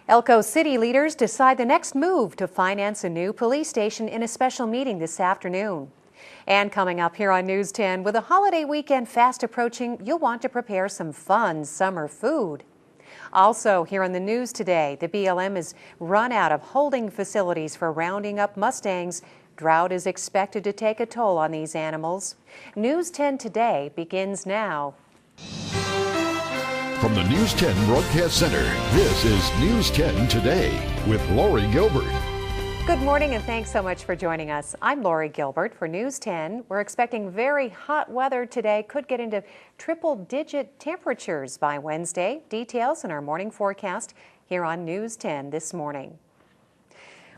Elko City leaders decide the next move to finance a new police station in a special meeting this afternoon. And coming up here on News 10, with a holiday weekend fast approaching, you'll want to prepare some fun summer food. Also, here on the news today, the BLM is run out of holding facilities for rounding up Mustangs. Drought is expected to take a toll on these animals. News 10 Today begins now. From the News 10 Broadcast Center, this is News 10 Today with Lori Gilbert. Good morning and thanks so much for joining us. I'm Lori Gilbert for News 10. We're expecting very hot weather today. Could get into triple-digit temperatures by Wednesday. Details in our morning forecast here on News 10 this morning.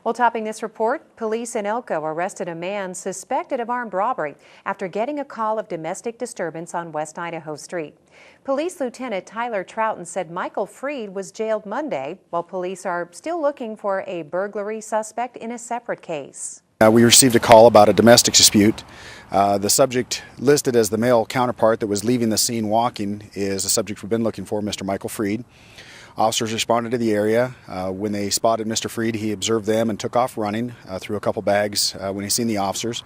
Well, topping this report, police in Elko arrested a man suspected of armed robbery after getting a call of domestic disturbance on West Idaho Street. Police Lieutenant Tyler Troughton said Michael Freed was jailed Monday, while police are still looking for a burglary suspect in a separate case. We received a call about a domestic dispute. The subject listed as the male counterpart that was leaving the scene walking is a subject we've been looking for, Mr. Michael Freed. Officers responded to the area. When they spotted Mr. Freed, he observed them and took off running, threw a couple bags when he seen the officers.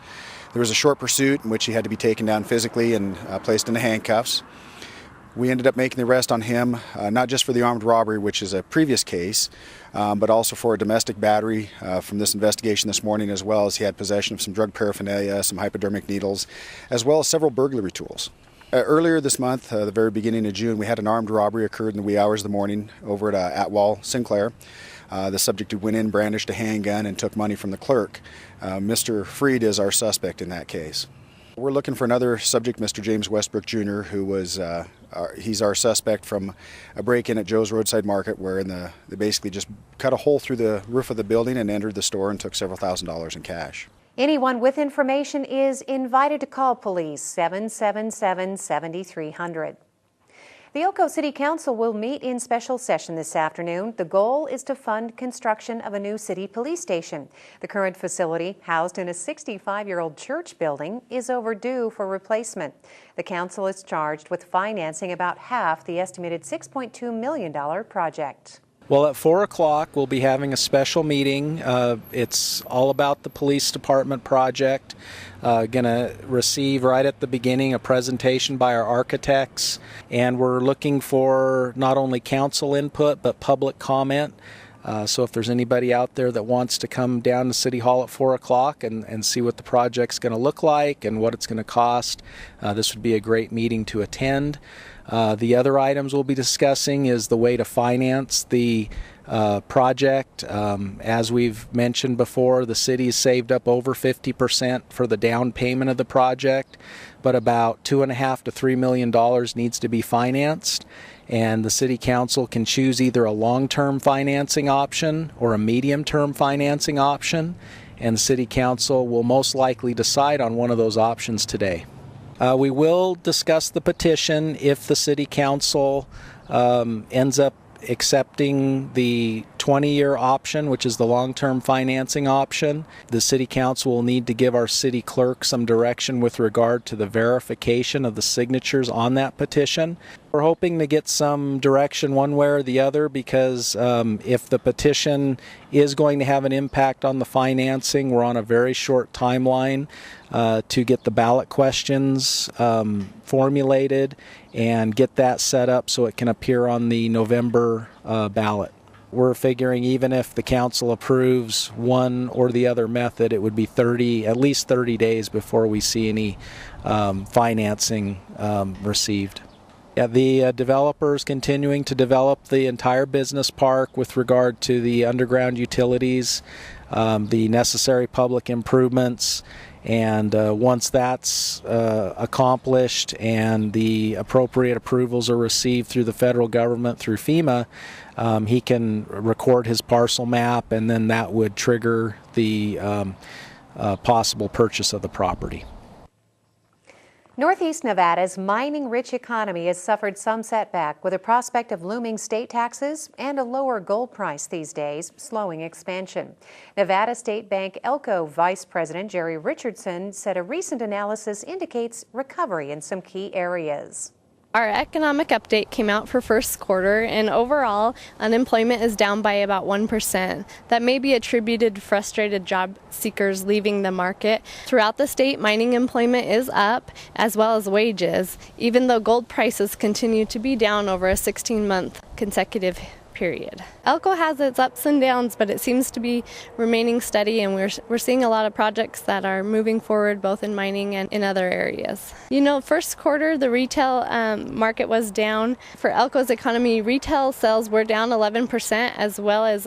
There was a short pursuit in which he had to be taken down physically and placed into handcuffs. We ended up making the arrest on him, not just for the armed robbery, which is a previous case, but also for a domestic battery from this investigation this morning, as well as he had possession of some drug paraphernalia, some hypodermic needles, as well as several burglary tools. Earlier this month, the very beginning of June, we had an armed robbery occurred in the wee hours of the morning over at Atwall, Sinclair. The subject went in, brandished a handgun, and took money from the clerk. Mr. Freed is our suspect in that case. We're looking for another subject, Mr. James Westbrook Jr., who was he's our suspect from a break-in at Joe's Roadside Market, where they basically just cut a hole through the roof of the building and entered the store and took several $1,000s in cash. Anyone with information is invited to call police 777-7300. The Elko City Council will meet in special session this afternoon. The goal is to fund construction of a new city police station. The current facility, housed in a 65-year-old church building, is overdue for replacement. The council is charged with financing about half the estimated $6.2 million project. Well, at 4 o'clock, we'll be having a special meeting. It's all about the police department project. Going to receive right at the beginning a presentation by our architects, and we're looking for not only council input but public comment. So if there's anybody out there that wants to come down to City Hall at 4 o'clock and see what the project's going to look like and what it's going to cost, this would be a great meeting to attend. The other items we'll be discussing is the way to finance the project. As we've mentioned before, the city's saved up over 50% for the down payment of the project, but about $2.5 to $3 million needs to be financed. And the City Council can choose either a long-term financing option or a medium-term financing option, and the City Council will most likely decide on one of those options today. We will discuss the petition if the City Council ends up accepting the 20-year option, which is the long-term financing option. The City Council will need to give our city clerk some direction with regard to the verification of the signatures on that petition. We're hoping to get some direction one way or the other, because if the petition is going to have an impact on the financing, we're on a very short timeline to get the ballot questions formulated and get that set up so it can appear on the November ballot. We're figuring even if the council approves one or the other method, it would be at least 30 days before we see any financing received. Yeah, the developers continuing to develop the entire business park with regard to the underground utilities, the necessary public improvements, and once that's accomplished and the appropriate approvals are received through the federal government, through FEMA, he can record his parcel map, and then that would trigger the possible purchase of the property. Northeast Nevada's mining-rich economy has suffered some setback, with a prospect of looming state taxes and a lower gold price these days, slowing expansion. Nevada State Bank Elko Vice President Jerry Richardson said a recent analysis indicates recovery in some key areas. Our economic update came out for first quarter, and overall unemployment is down by about 1%. That may be attributed to frustrated job seekers leaving the market. Throughout the state, mining employment is up, as well as wages, even though gold prices continue to be down over a 16-month consecutive period. Elko has its ups and downs, but it seems to be remaining steady, and we're seeing a lot of projects that are moving forward both in mining and in other areas. You know, first quarter the retail market was down. For Elko's economy, retail sales were down 11%, as well as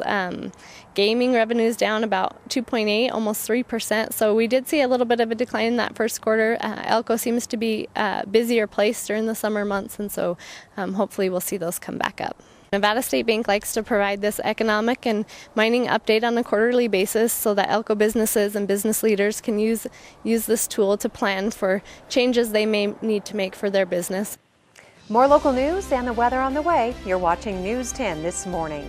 gaming revenues down about 2.8, almost 3%. So we did see a little bit of a decline in that first quarter. Elko seems to be a busier place during the summer months, and so hopefully we'll see those come back up. Nevada State Bank likes to provide this economic and mining update on a quarterly basis so that Elko businesses and business leaders can use this tool to plan for changes they may need to make for their business. More local news and the weather on the way. You're watching News 10 this morning.